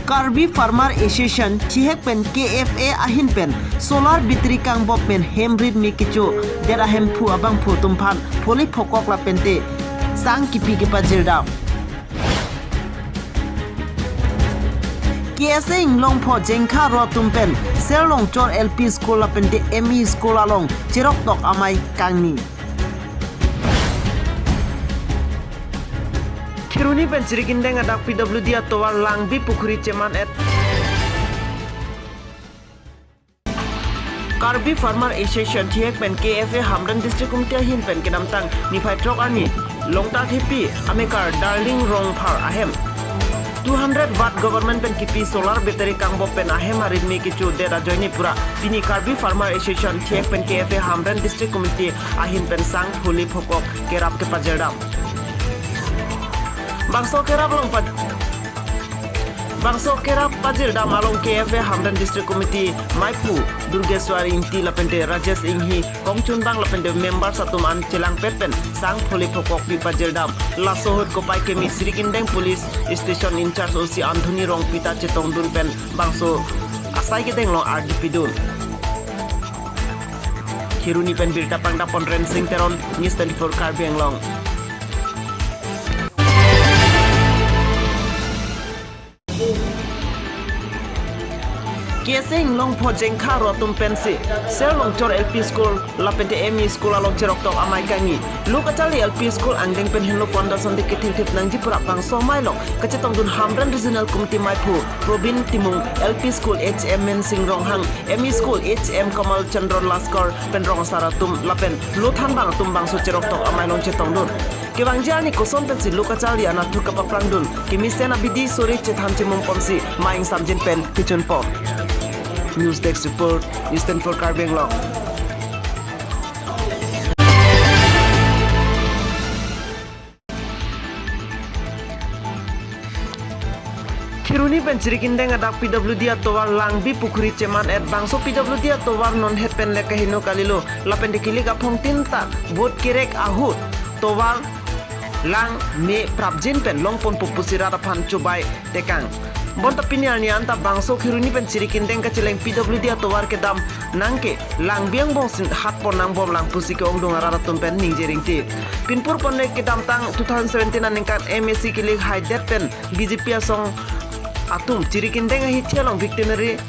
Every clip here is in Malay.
Karbi Farmer Association chihek pen KFA ahin pen solar battery kang bob pen hemrid mikicho dera hempu abang phu tumphan pholi phokok la pente sang kipi ke pajirda KSA inglong pho jengkha ro tumpen serlong chor LP school la pente ME school along chirok tok amai kangni Kiruni penciri kindeng adak PWD atau langbi pukuri ceman et Karbi Farmer Association thiek pen KFA Hamdan District Committee hin pen kedam tang ni phai trok ani longta thipi amekar darling rong phar ahem 200 watt government pen kipi solar battery kangbo pen ahem aridmi kichu dera joini pura tini Karbi Farmer Association thiek pen KFA Hamdan District Committee ahin pen sang phuli phokok kerap ke pajerdam Bangso kerap pajir dam along KFA Hamdan District Committee Maipu Durgeswari inti lapente Rajesh Inghi Kongchun bang lapente member satum an celang petpen sang pholi phokok di pajir dam la sohot kopai kemi Srikindeng Police Station in charge OC Anthony Rong pita cetong dun pen bangso asai kedeng long RDP dun Kiruni pen birta pangda pon rensing teron News 24 Karbi Anglong Kesing long po jengkha ro tum pensi serlong chor LP school lapente ME school along cherok tok amai kangi lukachali LP school angdeng pen henlo foundation de kitif nang jipura bang so mailong kacetong dun Hamdan Regional Committee Maipu Probin Timung LP school HM Men Singrong Hang ME school HM Kamal Chandron Laskar penrong saratum lapen luthan bang tum bang so cherok tok amai long chetong dun Kebang jani kosom pensi lukachali ana tu kapaplang dun kimisen abidi sori chethan chimum pomsi maing samjin pen kichun po News Desk Report, News 24 Karbi Anglong. Kiruni penciri kindeng adak PWD atau langbi pukuri ceman et bangso PWD atau non het pen leka hino kalilo lapen dikili kapong tinta bot kirek ahut towar lang me prabjin pen long pon pupusira rapan cobai tekang Bonta pinial ni anta bangso kiruni penciri kindeng kecileng PWD atau war kedam nangke lang biang bong sin hat pon nang bom lang pusi ke ongdong arara tumpen ning jering ti pinpur pon le kedam tang 2017 ningkat MSC kilik haidet pen BJP asong atum ciri kindeng hi chelong victimary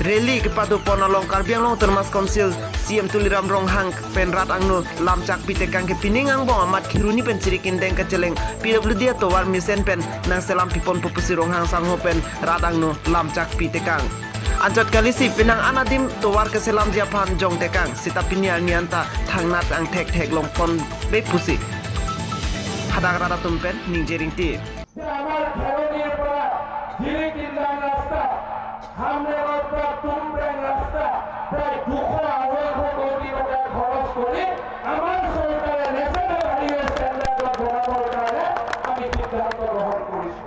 rally kepada pon along Karbiang long termas konsil CM Tuliram Rong Hang pen rat angno lamcak pitekang ke piningang bong amat kiruni pen ciri kindeng keceleng PWD atau war misen pen nang selam pipon pupusi Rong Hang sang pen rat angno lamcak pitekang anjot kali si pinang anadim towar ke selam japan jong tekang sita pinial nianta thangnat ang tek long pon be pusi hadak rara tumpen ning jering ti আমার খেলোয়াড়ের পড়া ধীরে কিন্দাং রাস্তা সামনে রাস্তা তুমব্যাং রাস্তা প্রায় 200 কোটি টাকা খরচ করে আমার সরকারের ন্যাশনাল হাইওয়ে স্ট্যান্ডার্ড বরাবর করে আমি সিদ্ধান্ত গ্রহণ করেছি